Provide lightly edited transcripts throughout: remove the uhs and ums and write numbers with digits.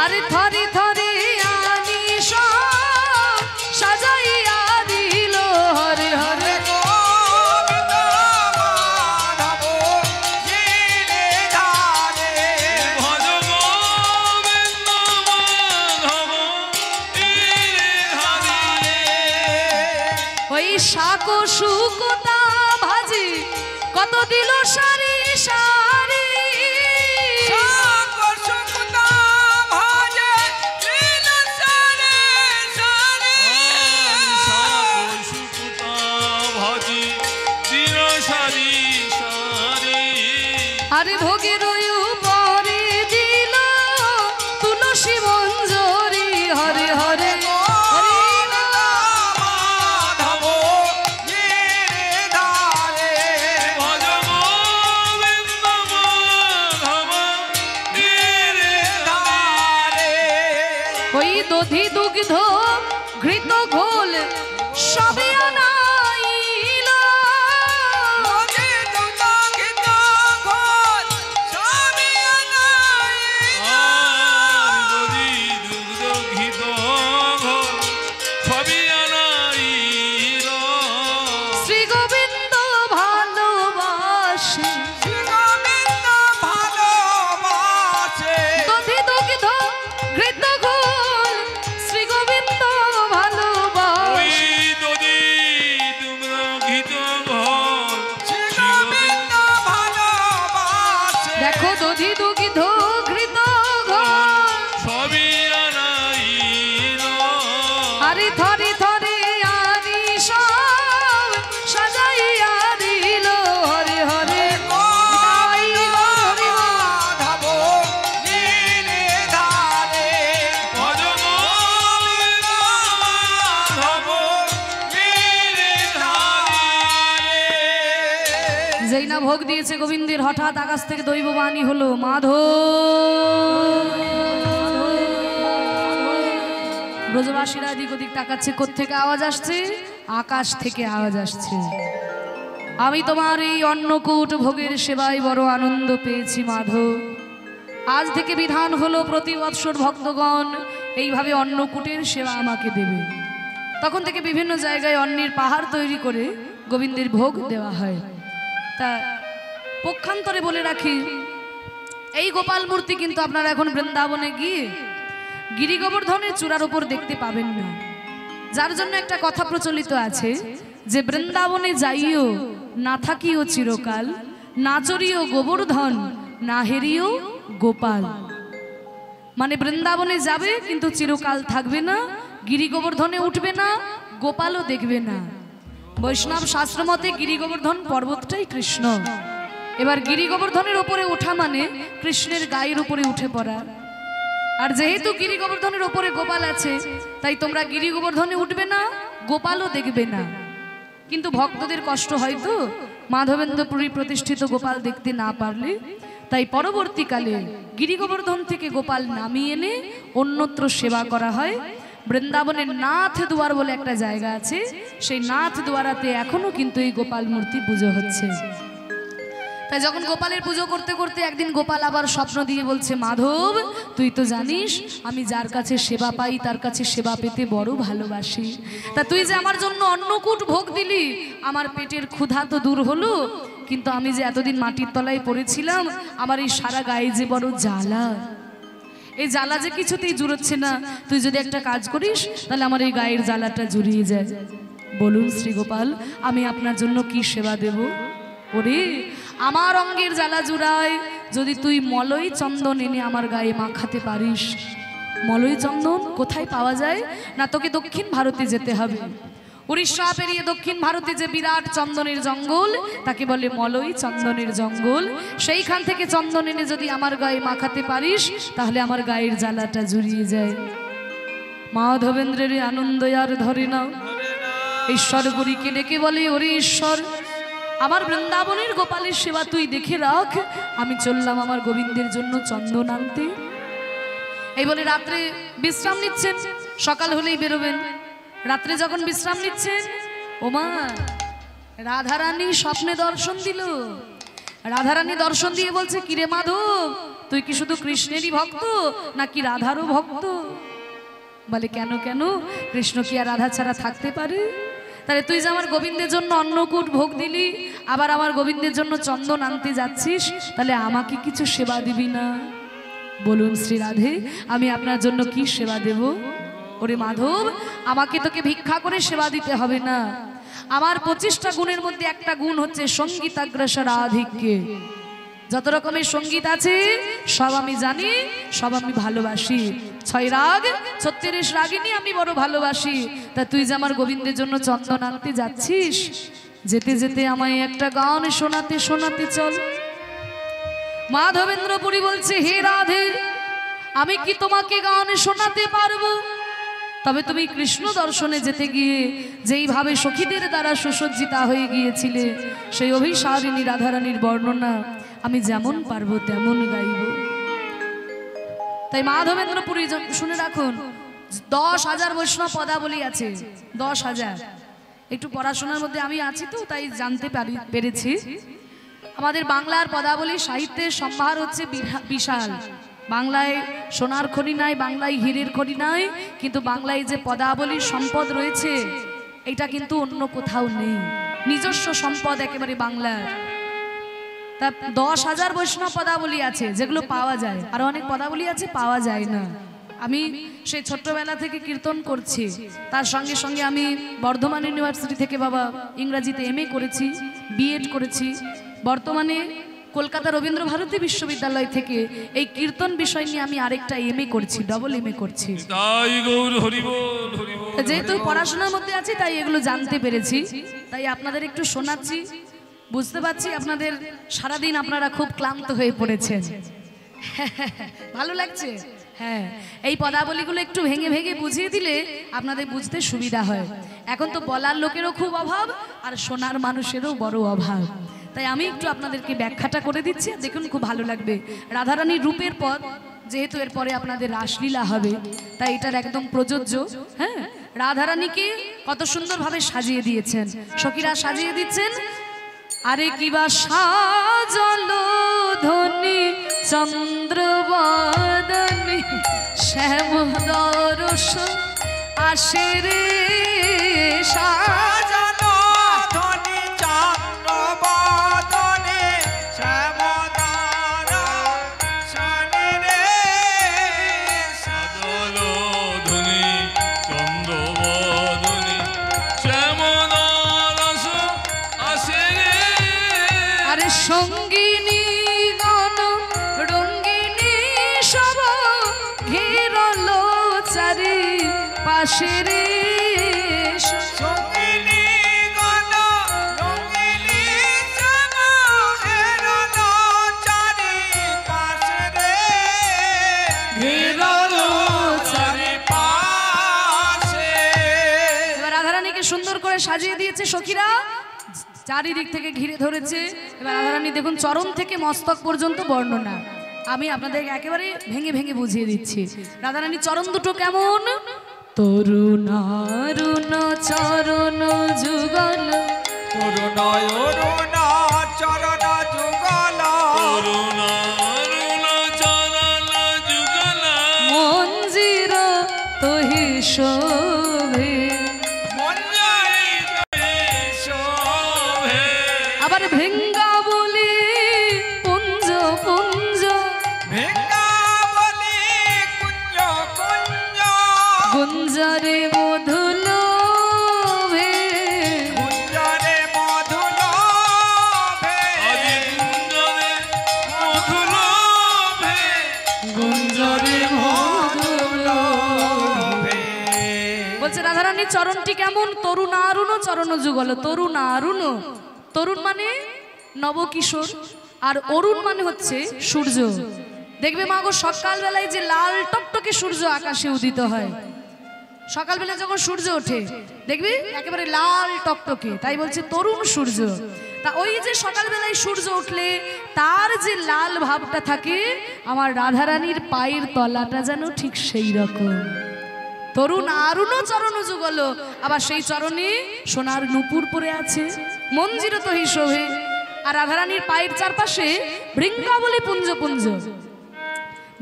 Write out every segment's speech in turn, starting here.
আরে থরি থরি আনি সব সাজাইয়া দিল হরে হরে ওই শাক শুকতা ভাজি কত দিল সারি সারি আরে ভোগের উপরে দিল তুলসী মঞ্জরি হরে হরে ওই দধি দুগ্ধ ঘৃত ঘোল সবে আনাইল শ্রী গোবিন্দ ভালোবাসে দধি দুগ্ধ ঘৃত ঘোল শ্রী গোবিন্দ ভালোবাসে দেখো দধি দুগ্ধ ঘৃত ঘোল আরে থরি থরি আনি সব সাজাইয়া দিল হরে হরে যেই না ভোগ দিয়েছে গোবিন্দের হঠাৎ আকাশ থেকে দৈববাণী হলো মাধব ব্রজবাসীরা এদিক ওদিক তাকাচ্ছে কোত্থেকে আওয়াজ আসছে আকাশ থেকে আওয়াজ আসছে আমি তোমার এই অন্নকূট ভোগের সেবায় বড় আনন্দ পেয়েছি মাধব আজ থেকে বিধান হলো প্রতি বৎসর ভক্তগণ এইভাবে অন্নকূটের সেবা আমাকে দেবে তখন থেকে বিভিন্ন জায়গায় অন্নের পাহাড় তৈরি করে গোবিন্দের ভোগ দেওয়া হয় তা পক্ষান্তরে বলে রাখি এই গোপাল মূর্তি কিন্তু আপনারা এখন বৃন্দাবনে গিয়ে গিরি গোবর্ধনের চূড়ার উপর দেখতে পাবেন না যার জন্য একটা কথা প্রচলিত আছে যে বৃন্দাবনে যাইও না থাকিও চিরকাল না চরিও গোবর্ধন না হেরিও গোপাল মানে বৃন্দাবনে যাবে কিন্তু চিরকাল থাকবে না গিরি গোবর্ধনে উঠবে না গোপালও দেখবে না বৈষ্ণব শাস্ত্র মতে গিরি গোবর্ধন পর্বতটাই কৃষ্ণ এবার গিরি গোবর্ধনের উপরে ওঠা মানে কৃষ্ণের গায়ের উপরে উঠে পড়া আর যেহেতু গিরি গোবর্ধনের উপরে গোপাল আছে তাই তোমরা গিরি গোবর্ধনে উঠবে না গোপালও দেখবে না কিন্তু ভক্তদের কষ্ট হয় তো মাধবেন্দ্রপুরী প্রতিষ্ঠিত গোপাল দেখতে না পারলে তাই পরবর্তীকালে গিরি গোবর্ধন থেকে গোপাল নামিয়ে এনে অন্যত্র সেবা করা হয় বৃন্দাবনের নাথ দুয়ার বলে একটা জায়গা আছে সেই নাথ দুয়ারাতে এখনো কিন্তু এই গোপাল মূর্তি পুজো হচ্ছে তাই যখন গোপালের পুজো করতে করতে একদিন গোপাল আবার স্বপ্ন দিয়ে বলছে মাধব তুই তো জানিস আমি যার কাছে সেবা পাই তার কাছে সেবা পেতে বড় ভালোবাসি তা তুই যে আমার জন্য অন্নকূট ভোগ দিলি আমার পেটের ক্ষুধা তো দূর হলো কিন্তু আমি যে এতদিন মাটির তলায় পড়েছিলাম আমার এই সারা গায়ে যে বড় জ্বালা এই জ্বালা যে কিছুতেই জুড়োচ্ছে না তুই যদি একটা কাজ করিস তাহলে আমার এই গায়ের জ্বালাটা জুড়িয়ে যায় বলুন শ্রী গোপাল আমি আপনার জন্য কি সেবা দেব ওরে আমার অঙ্গের জ্বালা জুড়ায় যদি তুই মলয় চন্দন এনে আমার গায়ে মাখাতে পারিস মলয় চন্দন কোথায় পাওয়া যায় না তোকে দক্ষিণ ভারতে যেতে হবে উড়িষ্যা পেরিয়ে দক্ষিণ ভারতে যে বিরাট চন্দনের জঙ্গল তাকে বলে মলয় চন্দনের জঙ্গল সেইখান থেকে চন্দন এনে যদি আমার গায়ে মাখাতে পারিস তাহলে আমার গায়ের জ্বালাটা জুড়িয়ে যায় মাধবেন্দ্রের আনন্দ আর ধরে না ঈশ্বর গুরিকে ডেকে বলে ওরে ঈশ্বর আমার বৃন্দাবনের গোপালের সেবা তুই দেখে রাখ আমি চললাম আমার গোবিন্দের জন্য চন্দন আনতে এই বলে রাত্রে বিশ্রাম নিচ্ছেন সকাল হলেই বেরোবেন রাত্রে যখন বিশ্রাম নিচ্ছেন ওমা রাধারানী স্বপ্নে দর্শন দিল রাধারানী দর্শন দিয়ে বলছে কিরে মাধব তুই কি শুধু কৃষ্ণেরই ভক্ত নাকি রাধারও ভক্ত? বলে কেন কেন, কৃষ্ণ কি আর রাধা ছাড়া থাকতে পারে? তাহলে তুই যে আমার গোবিন্দের জন্য অন্নকূট ভোগ দিলি, আবার আমার গোবিন্দের জন্য চন্দন আনতে যাচ্ছিস, তাহলে আমাকে কিছু সেবা দিবি না? বলুন শ্রী রাধে, আমি আপনার জন্য কি সেবা দেব? ওরে মাধব, আমাকে তোকে ভিক্ষা করে সেবা দিতে হবে না। আমার 25টা গুণের মধ্যে একটা গুণ হচ্ছে সঙ্গীতাগ্রসর আধিক্যে। যত রকমের সঙ্গীত আছে সব আমি জানি, সব আমি ভালোবাসি। 6 রাগ 36 রাগিনী আমি বড় ভালোবাসি। তা তুই যে আমার গোবিন্দের জন্য চন্দন আনতে যাচ্ছিস, যেতে যেতে আমায় একটা গান শোনাতে শোনাতে চল। মাধবেন্দ্রপুরী বলছে, হে রাধে, আমি কি তোমাকে গান শোনাতে পারবো? তবে তুমি কৃষ্ণ দর্শনে যেতে গিয়ে যেইভাবে সখীদের দ্বারা সুসজ্জিতা হয়ে গিয়েছিলে, সেই অভিসারিণী রাধারানীর বর্ণনা আমি যেমন পারবো তেমন গাইব। তাই মাধবেন্দ্রপুরী শুনে রাখুন, 10,000 বৈষ্ণব পদাবলী আছে, 10,000। একটু পড়াশোনার মধ্যে আমি আছি তো তাই জানতে পেরেছি। আমাদের বাংলার পদাবলী সাহিত্যের সম্ভার হচ্ছে বিশাল। বাংলায় সোনার খনি নাই, বাংলায় হীরের খনি নাই, কিন্তু বাংলায় যে পদাবলীর সম্পদ রয়েছে এটা কিন্তু অন্য কোথাও নেই। নিজস্ব সম্পদ একেবারে বাংলার। তা 10,000 বৈষ্ণব পদাবলী আছে যেগুলো পাওয়া যায়, আর অনেক পদাবলী আছে পাওয়া যায় না। আমি সেই ছোট্টবেলা থেকে কীর্তন করছি, তার সঙ্গে সঙ্গে আমি বর্ধমান ইউনিভার্সিটি থেকে বাবা ইংরাজিতে MA করেছি, BEd করেছি। বর্তমানে কলকাতা রবীন্দ্র ভারতী বিশ্ববিদ্যালয় থেকে এই কীর্তন বিষয় নিয়ে আমি আরেকটা MA করছি, ডবল MA করছি। যেহেতু পড়াশোনার মধ্যে আছি তাই এগুলো জানতে পেরেছি, তাই আপনাদের একটু শোনাচ্ছি। বুঝতে পারছি আপনাদের সারাদিন আপনারা খুব ক্লান্ত হয়ে পড়েছেন, ভালো লাগছে। হ্যাঁ, এই পদাবলীগুলো একটু ভেঙে ভেঙে বুঝিয়ে দিলে আপনাদের বুঝতে সুবিধা হয়। এখন তো বলার লোকেরও খুব অভাব, আর শোনার মানুষেরও বড় অভাব। তাই আমি একটু আপনাদেরকে ব্যাখ্যাটা করে দিচ্ছি, দেখুন খুব ভালো লাগবে। রাধারানীর রূপের পদ, যেহেতু এরপরে আপনাদের রাসলীলা হবে, তাই এটার একদম প্রযোজ্য। হ্যাঁ, রাধারানীকে কত সুন্দরভাবে সাজিয়ে দিয়েছেন, সখীরা সাজিয়ে দিচ্ছেন। আরে কিবা সাজলো ধনী চন্দ্রবদনী, শ্যাম দর্শন আসে রে, সাজানো ধনী চন্দ্রবদনী, শ্যাম দর্শন রে, সাজালো ধনী চন্দ্রবদনী, শ্যাম দর্শন আসে রে। আরে সঙ্গিনী গণ রঙ্গিনী সব ঘেরলো চারি পাশে রে, সঙ্গিনী গণ রঙ্গিনী সব ঘেরলো চারিপাশে রে, ঘেরলো চারিপাশে। এবার রাধারানীকে সুন্দর করে সাজিয়ে দিয়েছে সখীরা, চারিদিক থেকে ঘিরে ধরেছে। এবার রাধারানী দেখুন চরণ থেকে মস্তক পর্যন্ত বর্ণনা আমি আপনাদের একেবারে ভেঙে ভেঙে বুঝিয়ে দিচ্ছি। রাধারানীর চরণ দুটো কেমন, তরুণারুণ চরণ যুগল, অরুণ অরুণ চরণ যুগল, অরুণ অরুণ চরণ যুগল, মঞ্জির তোহি শোভে, মঞ্জরি শোভে। আবার ভেঙ্গা বলি পুঞ্জ পুঞ্জ, ভৃঙ্গাবলী কুঞ্জ কুঞ্জ, গুঞ্জরে মধুল ভে, কুঞ্জরে মধুলোভে, আদি কুঞ্জরে মধুলোভে। মধুলোভে। বলছে রাধারানীর চরণটি কেমন, তরুণারুণ চরণ যুগল। তরুণারুণ, তরুণ মানে নবকিশোর, আর অরুণ মানে হচ্ছে সূর্য। দেখবে মা গো, সকালবেলায় যে লাল টকটকে সূর্য আকাশে উদিত হয়, সকালবেলা যখন সূর্য ওঠে দেখবি একেবারে লাল টকটকে, তাই বলছে তরুণ সূর্য। তা ওই যে সকালবেলায় সূর্য উঠলে তার যে লাল ভাবটা থাকে, আমার রাধারানীর পায়ের তলাটা যেন ঠিক সেই রকম। তরুণ আরুণ চরণ যুগল, আবার সেই চরণে সোনার নুপুর পরে আছে, মঞ্জির তো হিসোভে। আর রাধারানীর পায়ের চারপাশে ভৃঙ্গাবলী পুঞ্জ পুঞ্জ,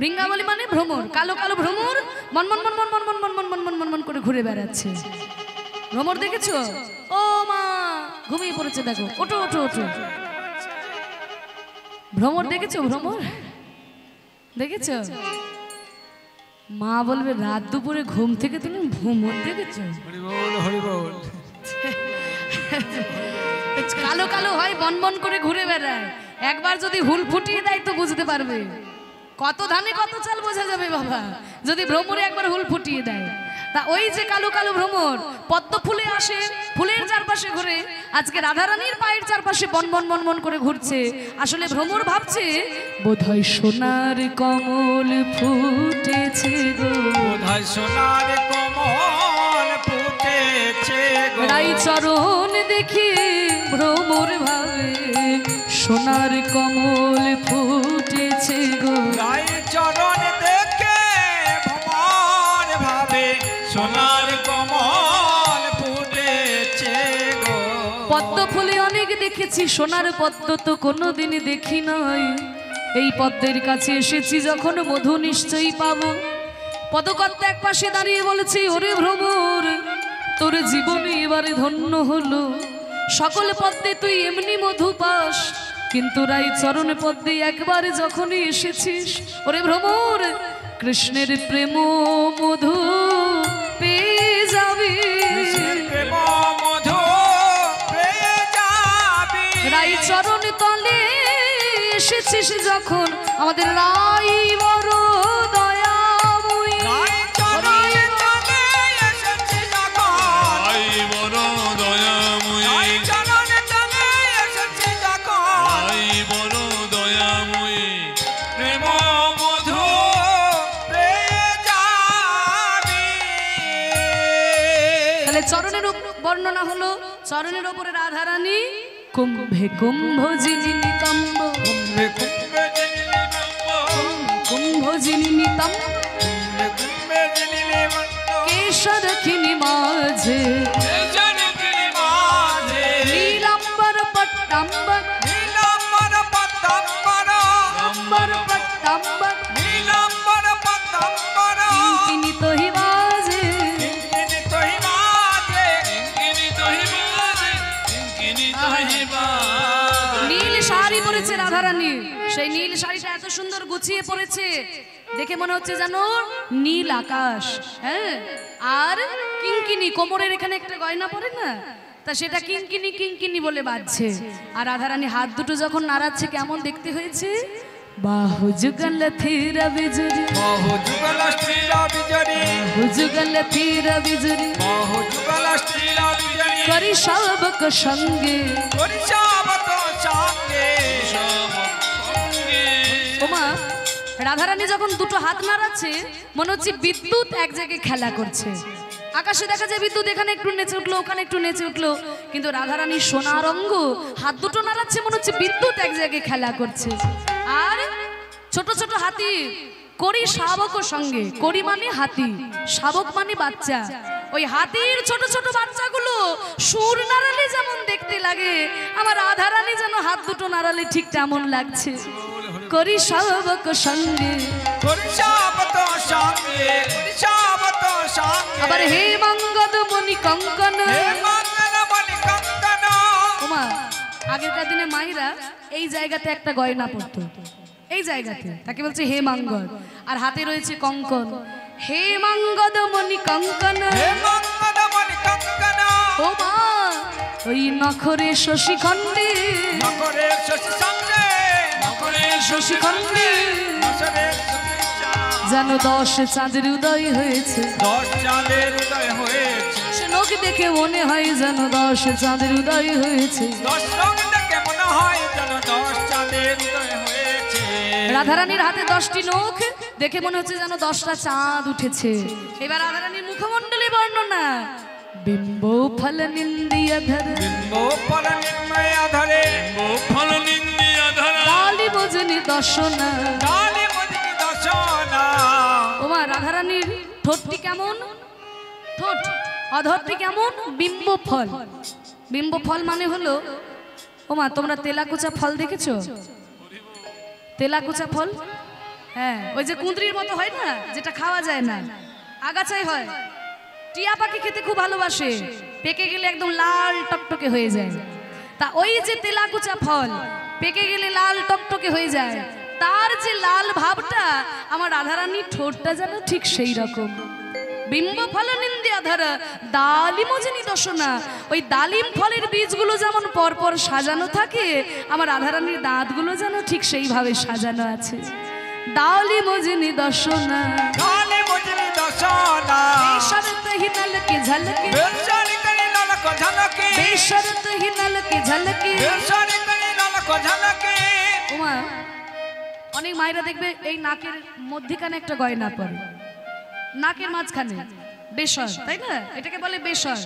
বৃঙ্গাবলী মানে ভ্রমর, কালো কালো ভ্রমর মন মন মন মন মন মন মন মন মন মন মন মন করে ঘুরে বেড়াচ্ছে। ভ্রমর দেখেছো? ও মা ঘুমিয়ে পড়েছে, দেখো, ওঠো ওঠো ওঠো। ভ্রমর দেখেছো? ভ্রমর দেখেছো? মা বলবে রাত দুপুরে ঘুম থেকে তুমি ভ্রমর দেখেছো? হরি বল, হরি বল। কালো কালো হয়, বন বন করে ঘুরে বেড়ায়। একবার যদি হুল ফুটিয়ে দেয় তো বুঝতে পারবে। কত ধানে কত চাল বোঝা যাবে বাবা, যদি ভ্রমরে একবার হুল ফুটিয়ে দেয়। তা ওই যে কালো কালো ভ্রমর পদ্ম ফুলে আসে, ফুলের চারপাশে ঘুরে, আজকে রাধারানীর পায়ের চারপাশে বন বন বন বন করে ঘুরছে। আসলে ভ্রমর ভাবছে বোধহয় সোনার কমল ফুটেছে গো, বোধহয় সোনার কমল ফুটেছে গো। রাই চরণ দেখে ভ্রমর ভাবে সোনার কমল ফুটেছে গো। রাই চরণ দেখে ভ্রমর ভাবে সোনার কমল ফুটেছে গো। পদ্ম ফুলে অনেক দেখেছি, সোনার পদ্ম তো কোনোদিন দেখি নাই। এই পদ্মের কাছে এসেছি যখন মধু নিশ্চয়ই পাবো। পদকর্তা এক পাশে দাঁড়িয়ে বলেছে, ওরে ভ্রমর তোর জীবনে এবারে ধন্য হলো। সকল পদ্মে তুই এমনি মধু পাস, কিন্তু রাই চরণ পদ্মে একবারে যখনই এসেছিস ওরে ভ্রমর কৃষ্ণের প্রেম মধু পেয়ে যাবি। প্রেম মধু পেয়ে যাবি। রাই চরণ তলে এসেছিস যখন আমাদের রাই বড় দয়াময়ী। রাই চরণ তলে এসেছি যখন, আই বড় দয়াময়ী, রাই চরণ তলে এসেছি যখন, আই বড় দয়াময়ী, প্রেম মধু পেয়ে যাবি। তাহলে চরণের বর্ণনা হলো, চরণের ওপরে রাধারানী কুম্ভে কুম্ভ যিনি নিতম্ব, কুম্ভে কুম্ভে জেনিলে বঙ্গ, কুম্ভ যিনি নিতম্ব, কুম্ভে কুম্ভে জেনিলে বঙ্গ। কেশরখিনী মাঝে জনগিরি মাঝে নীলাম্বর পট্টাম্বর, নীলাম্বর পদ্মাম্বর, আম্বর পট্টাম্বর নীলাম্বর পদ্মাম্বর। তিনি তোহি বাজে। কিঙ্কিণী তোহি মাঝে, কিঙ্কিণী তহিবাদে, কিঙ্কিণী তহিবাদে। নীল শাড়ি পরেছে রাধারানী, সেই নীল শাড়িটা এত সুন্দর গুছিয়ে পরেছে, দেখে মনে হচ্ছে যেন নীল আকাশ। হ্যাঁ, আর কিঙ্কিনি কোমরের এখানে একটা গয়না পরে না, তা সেটা কিঙ্কিনি কিঙ্কিনি বলে বাজছে। আর রাধারানী হাত দুটো যখন নাড়াচ্ছে কেমন দেখতে হয়েছে, বাহু যুগল থির বিজুরি, বহু যুগল স্ত্রীর বিজরি, বাহু যুগল থির বিজুরি, বহু যুগল স্ত্রীর বিজরি। করি সবক সঙ্গে। পরিচাবত সঙ্গে, সঙ্গে ওমা রাধারানী যখন দুটো হাত নাড়াচ্ছে মনে হচ্ছে বিদ্যুৎ এক জায়গায় খেলা করছে। আকাশে দেখা যায় বিদ্যুৎ এখানে একটু নেচে উঠলো, ওখানে একটু নেচে উঠলো, কিন্তু রাধারানী সোনার অঙ্গ হাত দুটো নাড়াচ্ছে মনে হচ্ছে বিদ্যুৎ এক জায়গায় খেলা করছে। আর ছোট ছোট হাতি করি শাবক সঙ্গে, করি মানে হাতি, শাবক মানে বাচ্চা। ওই হাতির ছোট ছোট বাচ্চাগুলো সুর নাড়ালে যেমন দেখতে লাগে, আমার রাধারানী যেন হাত দুটো নাড়ালে ঠিক তেমন লাগছে। করি শাবক সঙ্গে, পরিচাবত সঙ্গে, পরিচাবত সঙ্গে। আবার হে মঙ্গদ মণি কঙ্কন। হে মঙ্গল মণি কঙ্কন। ওমা আগেরকার দিনে মায়েরা এই জায়গাতে একটা গয়না পরতো, এই জায়গাতে, তাকে বলছে হে মঙ্গল, আর হাতে রয়েছে কঙ্কন। হে মঙ্গদ মণি কঙ্কন, হে মঙ্গল মণি কঙ্কন। ও মা ওই নখরে শশীখণ্ডে, নকরের শশী সঙ্গে, নকরের শশীখণ্ডে নকরের শশী চাঁদ। যেন 10 চাঁদের উদয় হয়েছে। 10 চাঁদের উদয় হয়েছে, সে নখ দেখে মনে হয় যেন 10 চাঁদের উদয় হয়েছে। 10 রং দেখে মনে হয় যেন 10 চাঁদের উদয় হয়েছে। রাধারানীর হাতে 10টি নখ দেখে মনে হচ্ছে যেন 10টা চাঁদ উঠেছে। এবার রাধারানীর মুখমণ্ডলী বর্ণনা, বিম্ব ফল নিন্দিয়া ধর, গোপল নির্ময় আধারে, ফল নিন্দিয়া ধরা, কালী বোঝেনি দর্শনা। কালী মদিনী দর্শনা। ওমা রাধারানীর ঠোঁটটি কেমন, ঠোঁট অধরটি কেমন, বিম্ব ফল। বিম্ব ফল মানে হলো, ওমা তোমরা তেলাকুচা ফল দেখেছো? তেলাকুচা ফল হ্যাঁ, ওই যে কুঁদরির মতো হয় না, যেটা খাওয়া যায় না, আগাছাই হয়। টিয়া পাখি খেতে খুব ভালোবাসে, পেকে গেলে একদম লাল টকটকে হয়ে যায়। তা ওই যে তেলাকুচা ফল পেকে গেলে লাল টকটকে হয়ে যায়, তার যে লাল ভাবটা আমার রাধারানীর ঠোঁটটা যেন ঠিক সেই রকম। বিম্ব ফল নিন্দিয়া ধর ডালিম জনি দশনা, ওই ডালিম ফলের বীজগুলো যেমন পরপর সাজানো থাকে, আমার রাধারানীর দাঁতগুলো যেন ঠিক সেইভাবে সাজানো আছে। ডালিম জনি দশনা, ডালিম জনি দশনা, বেশরত হি নলকে ঝলকে, বেশরি করি নলক ঝলকে, বেশরত হি নলকে ঝলকে, বেশরি করি নলক ঝলকে। ওমা, অনেক মায়েরা দেখবে এই নাকের মধ্যিখানে একটা গয়না পরে, নাকের মাঝখানে বেসর, তাই না? এটাকে বলে বেসর।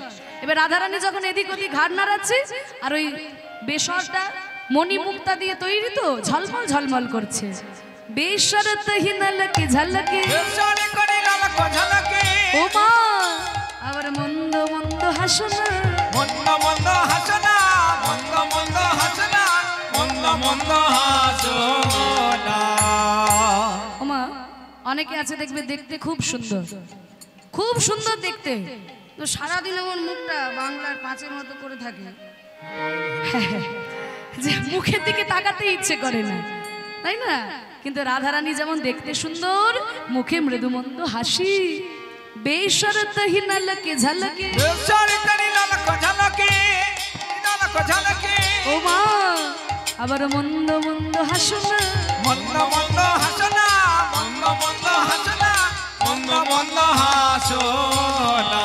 এবার রাধারানী যখন এদিক ওদিক ঘাড় নাড়াচ্ছে, আর ওই বেসরটা মণিমুক্তা দিয়ে তৈরি, তো ঝলমল ঝলমল করছে। বেসরত হি নলকে ঝলকে, বেশরি করি নলক ঝলকে। ও মা, আবার মন্দ মন্দ হাসনা, মন্দ মন্দ হাসনা, মন্দ মন্দ হাসনা, মন্দ মন্দ হাসনা। ও মা, অনেকে আছে দেখবে দেখতে খুব সুন্দর, খুব সুন্দর দেখতে, তো সারাদিন আমার মুখটা বাংলার পাঁচের মতো করে থাকে, যে মুখের দিকে তাকাতে ইচ্ছে করে না, তাই না? কিন্তু রাধারানী যেমন দেখতে সুন্দর, মুখে মৃদুমন্দ হাসি। বেশরত হি নলকে ঝলকে, বেশরি করি নলক ঝলকে, নলক ঝলকে। ও মা, আবার মন্দ মন্দ হাসনা, মন্দ মন্দ হাসনা, মন্দ মন্দ হাসনা, মন্দ মন্দ হাসনা।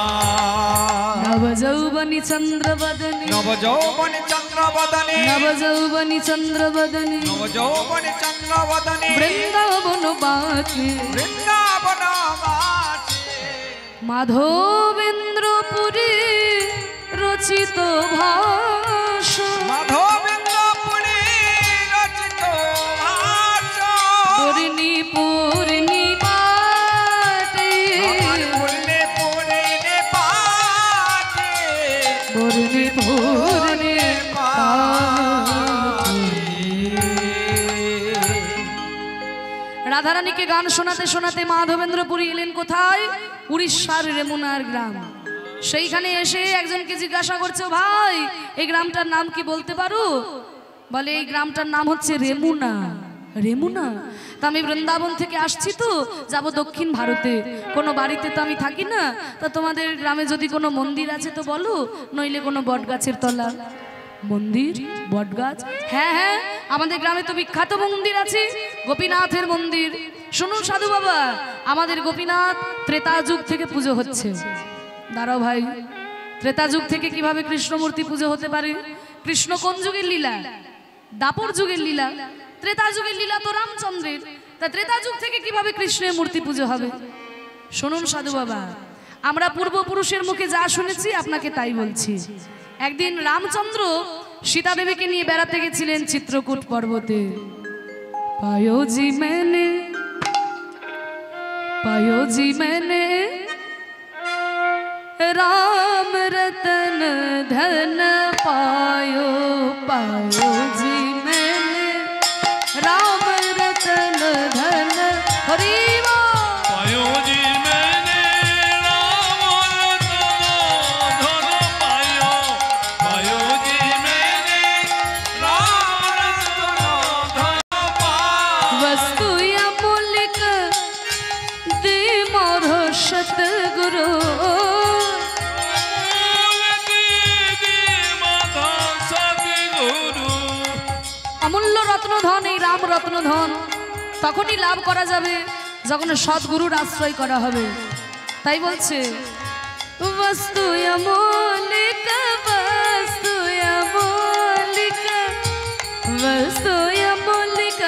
নব যৌবনী চন্দ্রবদনী, নব যৌবনে চন্দ্রবদনে, নব যৌবনী চন্দ্রবদনী, নব যৌবনে চন্দ্রবদনে, বৃন্দাবন বাকে, বৃন্দাবন বাসে। মাধবেন্দ্রপুরী রচিত ভাষণ, মাধবেন্দ্রপুরী রচিত ভাষণ। পূর্ণি পূর্ণি পাটে, পূর্ণে পূর্ণে পাঠে, পূর্ণি পূর্ণি পাটে। রাধারানীকে গান শোনাতে শোনাতে মাধবেন্দ্রপুরী এলেন কোথায়? উড়িষ্যার রেমুনার গ্রাম। সেইখানে এসে একজনকে জিজ্ঞাসা করছে, ভাই এই গ্রামটার নাম কি বলতে পারো? বলে এই গ্রামটার নাম হচ্ছে রেমুনা। রেমুনা? তা আমি বৃন্দাবন থেকে আসছি, তো যাব দক্ষিণ ভারতে, কোনো বাড়িতে তো আমি থাকি না, তা তোমাদের গ্রামে যদি কোনো মন্দির আছে তো বলো, নইলে কোনো বটগাছের তলা। মন্দির? বটগাছ? হ্যাঁ হ্যাঁ, আমাদের গ্রামে তো বিখ্যাত মন্দির আছে, গোপীনাথের মন্দির। শুনুন সাধু বাবা, আমাদের গোপীনাথ ত্রেতা যুগ থেকে পুজো হচ্ছে। দাঁড়াও ভাই, ত্রেতা যুগ থেকে কিভাবে কৃষ্ণমূর্তি পুজো হতে পারে? কৃষ্ণ কোন যুগের লীলা? দাপর যুগের লীলা। ত্রেতা যুগের লীলা তো রামচন্দ্রের, তা ত্রেতা যুগ থেকে কিভাবে কৃষ্ণের মূর্তি পুজো হবে? শুনুন সাধু বাবা, আমরা পূর্বপুরুষের মুখে যা শুনেছি আপনাকে তাই বলছি। একদিন রামচন্দ্র সীতা দেবীকে নিয়ে বেড়াতে গেছিলেন চিত্রকূট পর্বতে। পায়োজি मैंने, पायोजी मैंने राम रतन धन पायो, पायोजी मैंने राम रतन धन। हरि पायोजी मैंने राम रतन धन पायो, पायोजी मैंने राम रतन धन पायो। वस्तु अमूल्य दे मोर सतगुरु, অমূল্য রত্নধন এই রাম রত্নধন তখনই লাভ করা যাবে যখন সদ্গুরুর আশ্রয় করা হবে। তাই বলছে, বস্তু অমূল্য, বস্তু অমূল্য, বস্তু অমূল্য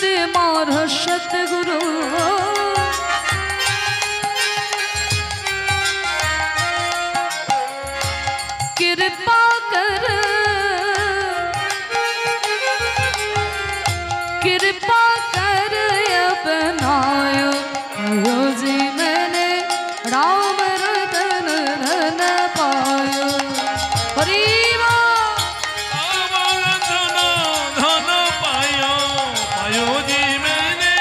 দে মোর সতগুরু। कृपा कर, कृपा कर अपनायो, जी मैंने राम रतन धन पायो। हरि राम रतन धन पायो, पायोजी मैंने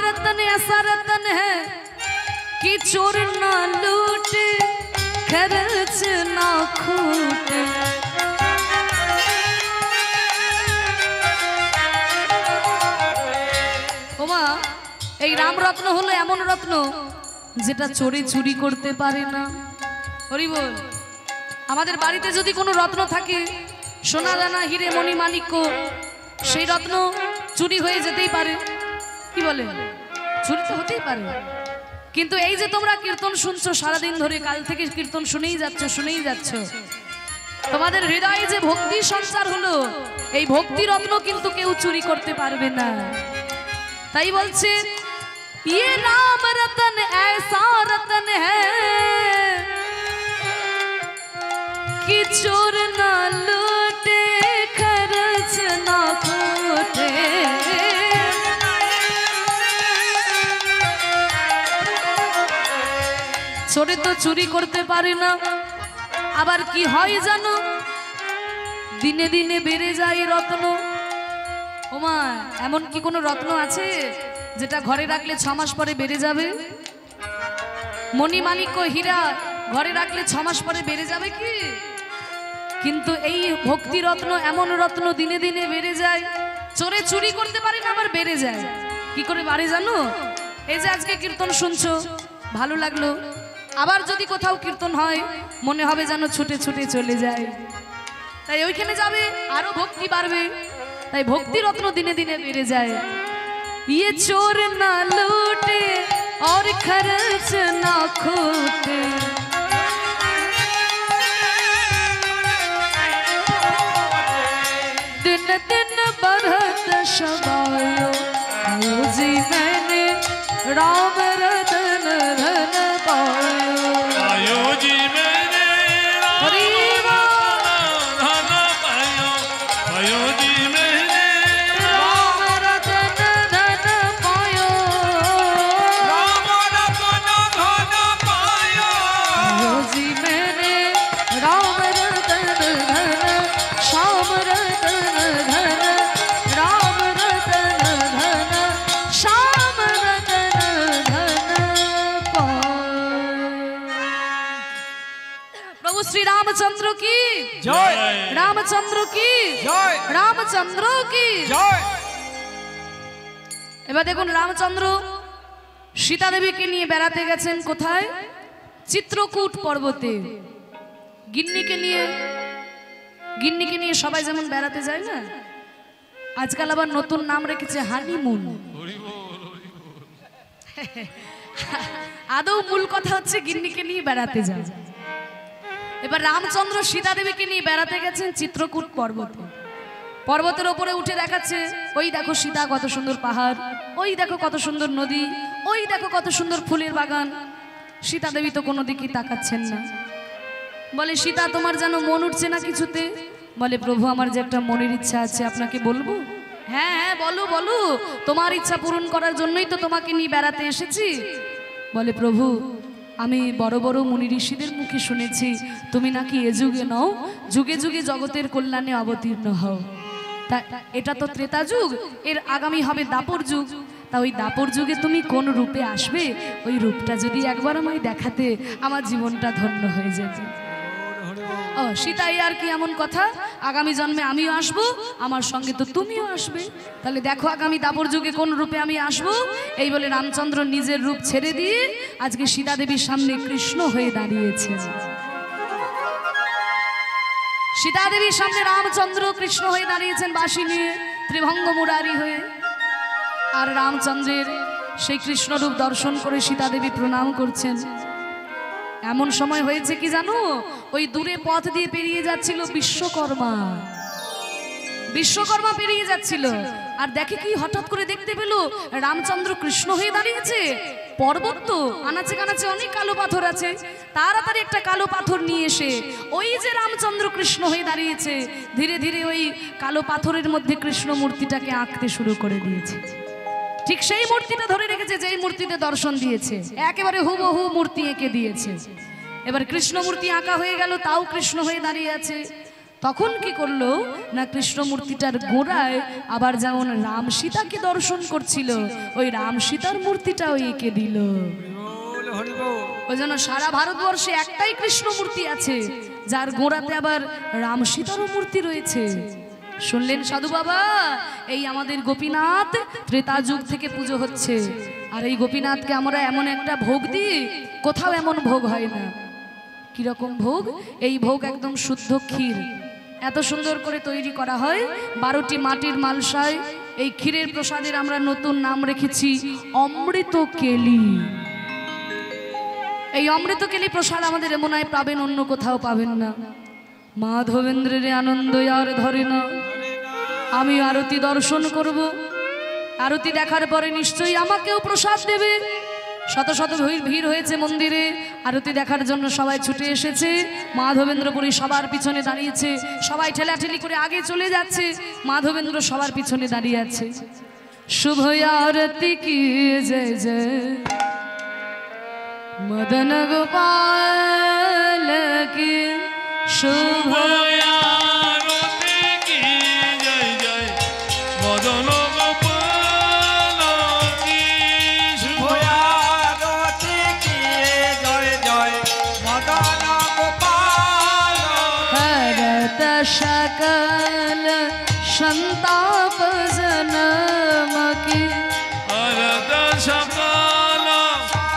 रतन ऐसा रतन है कि चोर ना लूटे खर्च ना खूटे। ওমা এই রামরত্ন হলো এমন রত্ন যেটা চোরে চুরি করতে পারে না। হরি বল। আমাদের বাড়িতে যদি কোনো রত্ন থাকে, সোনা দানা হিরে মণি মাণিক্য, সেই রত্ন চুরি হয়ে যেতেই পারে, কি বলে, চুরি তো হতেই পারে। কিন্তু এই যে তোমরা কীর্তন শুনছো সারাদিন ধরে, কাল থেকে কীর্তন শুনেই যাচ্ছ, তোমাদের হৃদয়ে যে ভক্তি সঞ্চার হলো, এই ভক্তি রত্ন কিন্তু কেউ চুরি করতে পারবে না। তাই বলছে ये राम रतन ऐसा रतन है कि चोर ना लूटे खर्च ना खोटे। चोरे तो चुरी करते पारे ना, আবার কি হয় জানো, দিনে দিনে বেড়ে যায় রত্ন। ওমা এমন কি কোনো রত্ন আছে যেটা ঘরে রাখলে 6 মাস পরে বেড়ে যাবে? মণি মাণিক্য হীরা ঘরে রাখলে 6 মাস পরে বেড়ে যাবে কি? কিন্তু এই ভক্তি রত্ন এমন রত্ন দিনে দিনে বেড়ে যায়, চোরে চুরি করতে পারে না, আবার বেড়ে যায়। কি করে বাড়ে জানো? এই যে আজকে কীর্তন শুনছো, ভালো লাগলো, আবার যদি কোথাও কীর্তন হয় মনে হবে যেন ছুটে ছুটে চলে যায়, তাই ওইখানে যাবে, আরো ভক্তি বাড়বে, তাই ভক্তি রত্ন দিনে দিনে বেড়ে যায়। ये चोर ना लूटे और खर्च ना खोटे। दिन दिन बढ़त शबायो जी मैंने राम रतन धन पायो। पायो जी मैंने राम धन पायो, पायो जी मैंने राम रतन धन पायो। राम रतन धन पायो। जी मैंने राम रतन धन, श्याम रतन धन, राम रतन धन, श्याम रतन धन पायो। प्रभु श्री रामचंद्र की जय। रामचंद्र की जय। रामचंद्र की जय। এবার দেখুন রামচন্দ্র সীতা দেবীকে নিয়ে বেড়াতে গেছেন কোথায়? চিত্রকূট পর্বতে। গিন্নিকে নিয়ে সবাই যেমন বেড়াতে যায় না, আজকাল আবার নতুন নাম রেখেছে হানিমুন। আদৌ মূল কথা হচ্ছে গিন্নিকে নিয়ে বেড়াতে যায়। এবার রামচন্দ্র সীতা দেবীকে নিয়ে বেড়াতে গেছেন চিত্রকূট পর্বতে। পর্বতের ওপরে উঠে দেখাচ্ছে, ওই দেখো সীতা, কত সুন্দর পাহাড়, ওই দেখো কত সুন্দর নদী, ওই দেখো কত সুন্দর ফুলের বাগান। সীতা দেবী তো কোনো দিকেই তাকাচ্ছেন না। বলে সীতা তোমার যেন মন উঠছে না কিছুতে? বলে প্রভু আমার যে একটা মনের ইচ্ছা আছে, আপনাকে বলবো? হ্যাঁ হ্যাঁ বলো বলো, তোমার ইচ্ছা পূরণ করার জন্যই তো তোমাকে নিয়ে বেড়াতে এসেছি। বলে প্রভু আমি বড় বড় মুনি ঋষিদের মুখে শুনেছি তুমি নাকি এ যুগে নও, যুগে যুগে জগতের কল্যাণে অবতীর্ণ হও। তা এটা তো ত্রেতা যুগ, এর আগামী হবে দাপর যুগ। তা ওই দাপর যুগে তুমি কোন রূপে আসবে, ওই রূপটা যদি একবার আমায় দেখাতে আমার জীবনটা ধন্য হয়ে যেত। ও সীতা, এই আর কি এমন কথা, আগামী জন্মে আমিও আসবো, আমার সঙ্গে তো তুমিও আসবে, তাহলে দেখো আগামী দাপর যুগে কোন রূপে আমি আসবো। এই বলে রামচন্দ্র নিজের রূপ ছেড়ে দিয়ে আজকে সীতা দেবীর সামনে কৃষ্ণ হয়ে দাঁড়িয়েছে। সীতা দেবীর সামনে রামচন্দ্র কৃষ্ণ হয়ে দাঁড়িয়েছেন বাঁশি নিয়ে, ত্রিভঙ্গ মুরারি হয়ে। আর রামচন্দ্রের সেই কৃষ্ণ রূপ দর্শন করে সীতা দেবী প্রণাম করছেন। এমন সময় হয়েছে কি জানো, ওই দূরে পথ দিয়ে পেরিয়ে যাচ্ছিল বিশ্বকর্মা পেরিয়ে যাচ্ছিল, আর দেখে কি হঠাৎ করে দেখতে পেল রামচন্দ্র কৃষ্ণ হয়ে দাঁড়িয়েছে। পর্বত তো আনাচে কানাচে অনেক কালো পাথর আছে, তাড়াতাড়ি একটা কালো পাথর নিয়ে এসে ওই যে রামচন্দ্র কৃষ্ণ হয়ে দাঁড়িয়েছে, ধীরে ধীরে ওই কালো পাথরের মধ্যে কৃষ্ণ মূর্তিটাকে আঁকতে শুরু করে দিয়েছে। ঠিক সেই মূর্তিটা ধরে রেখেছে যেই মূর্তিতে দর্শন দিয়েছে, একেবারে হুবহু মূর্তি এঁকে দিয়েছে। এবার কৃষ্ণ মূর্তি আঁকা হয়ে গেল, তাও কৃষ্ণ হয়ে দাঁড়িয়ে আছে। তখন কি করলো না, কৃষ্ণমূর্তিটার গোড়ায় আবার যেমন রাম সীতাকে দর্শন করছিল, ওই রাম সীতার মূর্তিটাও এঁকে দিল। ওই জন্য সারা ভারতবর্ষে একটাই কৃষ্ণ মূর্তি আছে, যার গোড়াতে আবার রাম সীতারও মূর্তি রয়েছে। শুনলেন সাধু বাবা, এই আমাদের গোপীনাথ ত্রেতা যুগ থেকে পুজো হচ্ছে, আর এই গোপীনাথকে আমরা এমন একটা ভোগ দিই, কোথাও এমন ভোগ হয় না। কিরকম ভোগ? এই ভোগ একদম শুদ্ধ ক্ষীর, এত সুন্দর করে তৈরি করা হয়, 12টি মাটির মালসায়। এই ক্ষীরের প্রসাদের আমরা নতুন নাম রেখেছি অমৃত কেলি। এই অমৃত কেলি প্রসাদ আমাদের এমনায় পাবেন, অন্য কোথাও পাবেন না। মাধবেন্দ্রের আনন্দ আর ধরে না। আমি আরতি দর্শন করব, আরতি দেখার পরে নিশ্চয়ই আমাকেও প্রসাদ দেবে। শত শত ভিড় হয়েছে মন্দিরে, আরতি দেখার জন্য সবাই ছুটে এসেছে। মাধবেন্দ্রপুরী সবার পিছনে দাঁড়িয়েছে, সবাই ঠেলাঠেলি করে আগে চলে যাচ্ছে, মাধবেন্দ্র সবার পিছনে দাঁড়িয়ে আছে। শুভ আরতি কি জয় জয়, মদন গোপাল কি শুভ আরতি কি জয় জয়, মদন গোপাল কি শুভ আরতি কি জয় জয়, মদন গোপাল হরত সকল সন্তাপ জনম কি, হরত সকল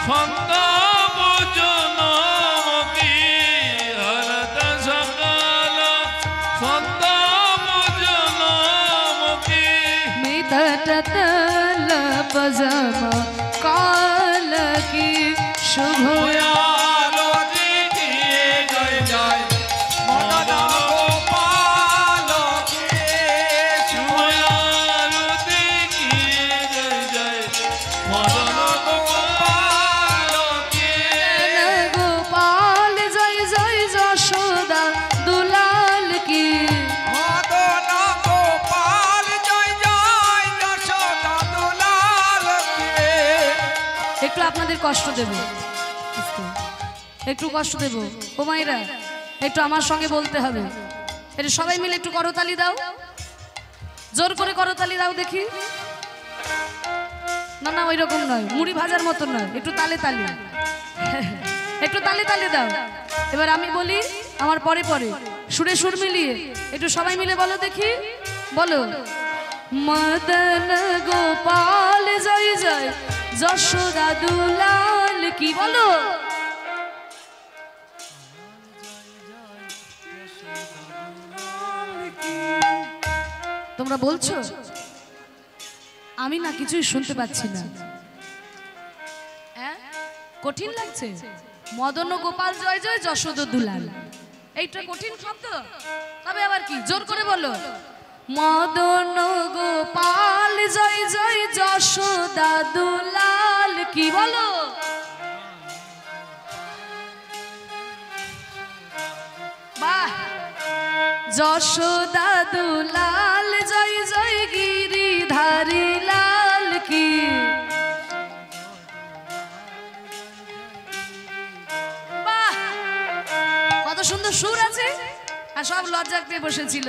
সন্তাপ জনম কি, হরত সকল সন্তাপ জনম কি, মিতটল পজম কাল কি শুভ আরতি কি জয় জয়, মদন গোপাল কি শুভ আরতি কি জয় জয়, মদন গোপাল কি গোপাল জয় জয় যশোদা দুলাল কি, মদন গোপাল জয় জয়, যশোদা দুলাল কি। একটু আপনাদের কষ্ট দেব, একটু কষ্ট দেব। ও মায়েরা, একটু আমার সঙ্গে বলতে হবে। এটা সবাই মিলে একটু করতালি দাও, জোর করে করতালি দাও দেখি। না না, ওই রকম নয়, মুড়ি ভাজার মতো নয়, একটু তালে তালে, একটু তালে তালে দাও। এবার আমি বলি, আমার পরে পরে সুরে সুর মিলিয়ে একটু সবাই মিলে বলো দেখি, বলো। মদন গোপাল জয় জয়, যশোদা দুলাল কি, বলো। তোমরা বলছো, আমি না কিছুই শুনতে পাচ্ছি না। কঠিন লাগছে? মদন গোপাল জয় জয়, যশোদা দুলাল, এইটা কঠিন শব্দ, তবে আবার কি, জোর করে বলো। মদন গোপাল জয় জয়, যশোদা দুলাল কি, বলো। বাহ, যশোদা দুলাল জয় জয়, গিরিধারী লাল কি, বাহ, কত সুন্দর সুর আছে। আর সব লজ্জা পেয়ে বসেছিল,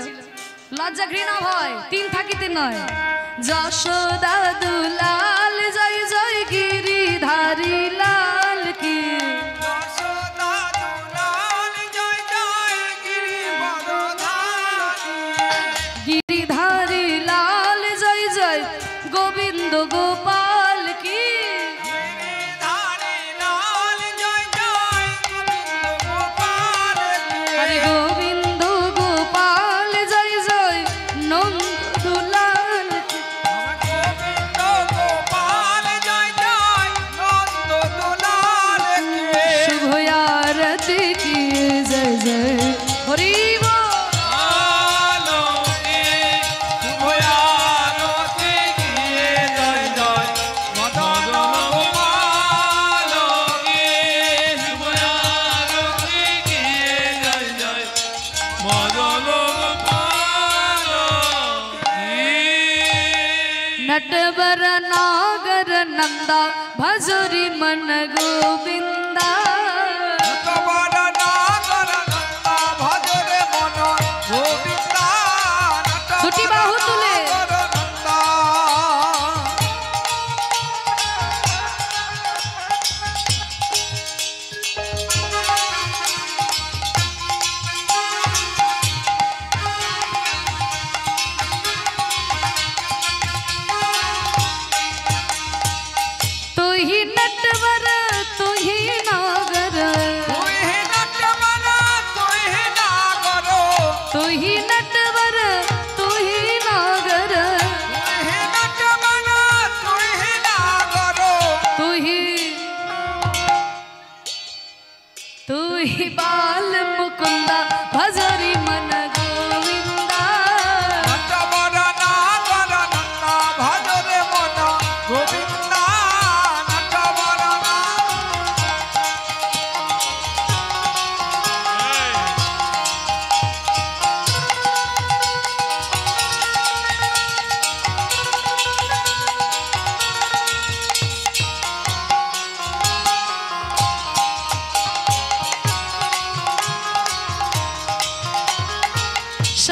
লজ্জা ঘৃণা ভয় তিন থাকিতে নয়। যশোদা দুলাল জয় জয়, গিরিধারী লাল কি, যশোদা দুলাল জয় জয়, গিরিবরধারী কি। গিরিধারী লাল জয় জয়, গোবিন্দ গোপাল কি, গিরিধারী লাল জয় জয়, গোবিন্দ গোপাল কি। আরে গোবিন্দ গোপাল জয় জয়, নন্দ দুলাল কি, গোবিন্দ গোপাল জয় জয়, নন্দ দুলাল কি। শুভ আরতি কি জয় জয়, হরি বল। नटवर नागर नंदा, भजोरी मन गोविंदा। তোমার নাগর নন্দা, ভজরে মন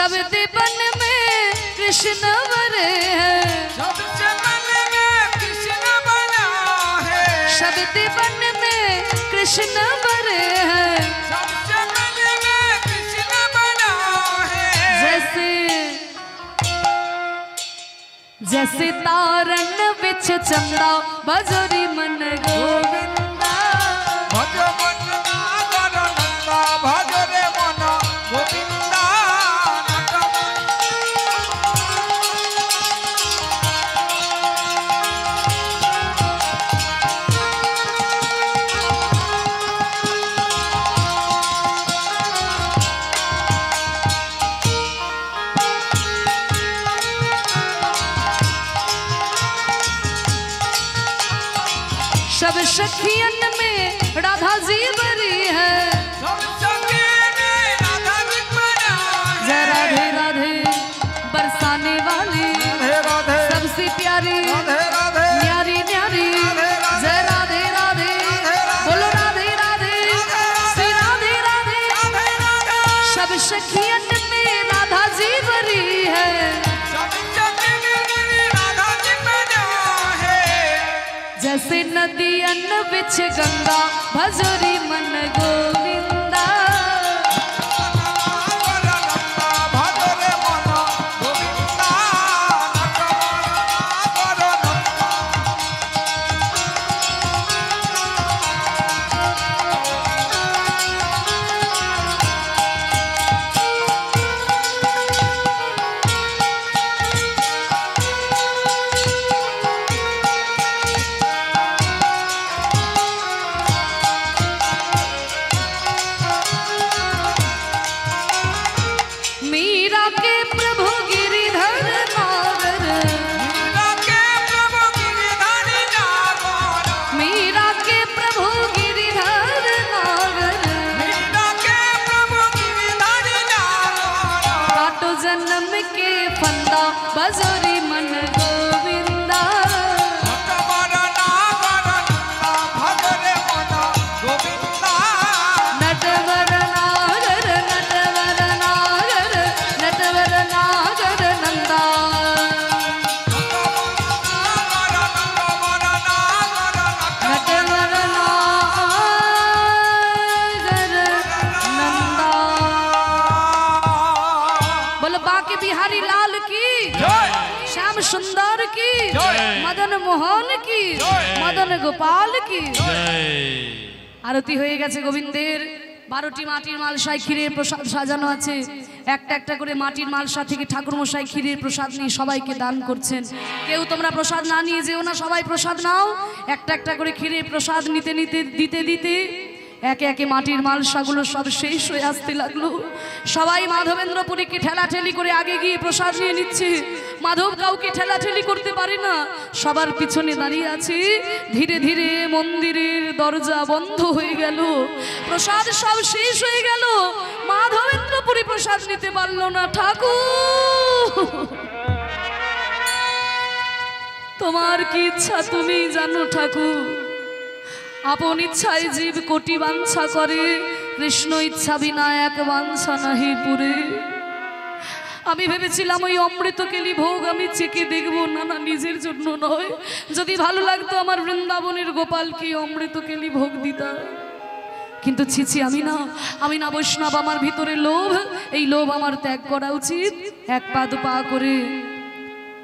शब्द बन में कृष्ण बने हैं, सबसे मन में कृष्ण बना है, शब्द बन में कृष्ण बने हैं। सबसे मन में कृष्ण बना है, जैसे तारन बिच चंदा बजोरी मन गोविंदा। भज मन नागर नंदा, भज रे मन गोविंदा। सब सखियन में राधा जी बरी है, सब सखी में राधा जी बना है, जय राधे राधे बरसाने वाली राधे राधे सबसे प्यारी राधे राधे न्यारी न्यारी। जय राधे राधे बोलो राधे राधे श्री राधे राधे। सब सखियन में राधा जी बरी है, सब सखी में राधा जी बना है, जैसे नदियन बिच गंगा भजोरी मन गोविंदा। भज रे मन गोविंदा। मीरा के प्रभु गिरिधर नागर, मीरा के प्रभु गिरिधर नागर, मीरा के प्रभु गिरिधर नागर। मीरा के प्रभु गिरिधर नागर। काटो जन्म के फंदा बजोरी मन गोविंदा। नटवर नागर नंदा, भज रे मन गोविंदा। नटवर नागर नटवर नागर नटवर नागर नंदा। नटवर नागर नंदा। बोलो बाके बिहारी लाल की, श्याम सुंदर की, मदन मोहन की, मदन गोपाल की। आरती হয়ে গেছে গোবিন্দের। 12টি মাটির মালসায় ক্ষীরের প্রসাদ সাজানো আছে। একটা একটা করে মাটির মালসা থেকে ঠাকুরমশাই ক্ষীরের প্রসাদ নিয়ে সবাইকে দান করছেন। কেউ তোমরা প্রসাদ না নিয়ে যেও না, সবাই প্রসাদ নাও। একটা একটা করে ক্ষীরের প্রসাদ নিতে নিতে দিতে দিতে একে একে মাটির মালসাগুলো সব শেষ হয়ে আসতে লাগলো। সবাই মাধবেন্দ্রপুরীকে ঠেলাঠেলি করে আগে গিয়ে প্রসাদ নিয়ে নিচ্ছে। মাধব কাউকে ঠেলাঠেলি করতে পারে না, সবার পিছনে দাঁড়িয়ে আছে। ধীরে ধীরে মন্দিরের দরজা বন্ধ হয়ে গেল, প্রসাদ সব শেষ হয়ে গেল। মাধবেন্দ্রপুরী প্রসাদ নিতে পারল না। ঠাকুর তোমার কি ইচ্ছা তুমি জানো ঠাকুর। আপন ইচ্ছায় জীব কোটি বাঞ্ছা করে, কৃষ্ণ ইচ্ছা বিনা এক বাঞ্ছা নাহি পুরে। আমি ভেবেছিলাম ওই অমৃত কেলি ভোগ আমি চেকে দেখবো, না না নিজের জন্য নয়, যদি ভালো লাগতো আমার বৃন্দাবনের গোপালকে অমৃত কেলি ভোগ দিতা। কিন্তু ছিছি আমি না বৈষ্ণব, আমার ভিতরে লোভ, এই লোভ আমার ত্যাগ করা উচিত। এক পা দু পা করে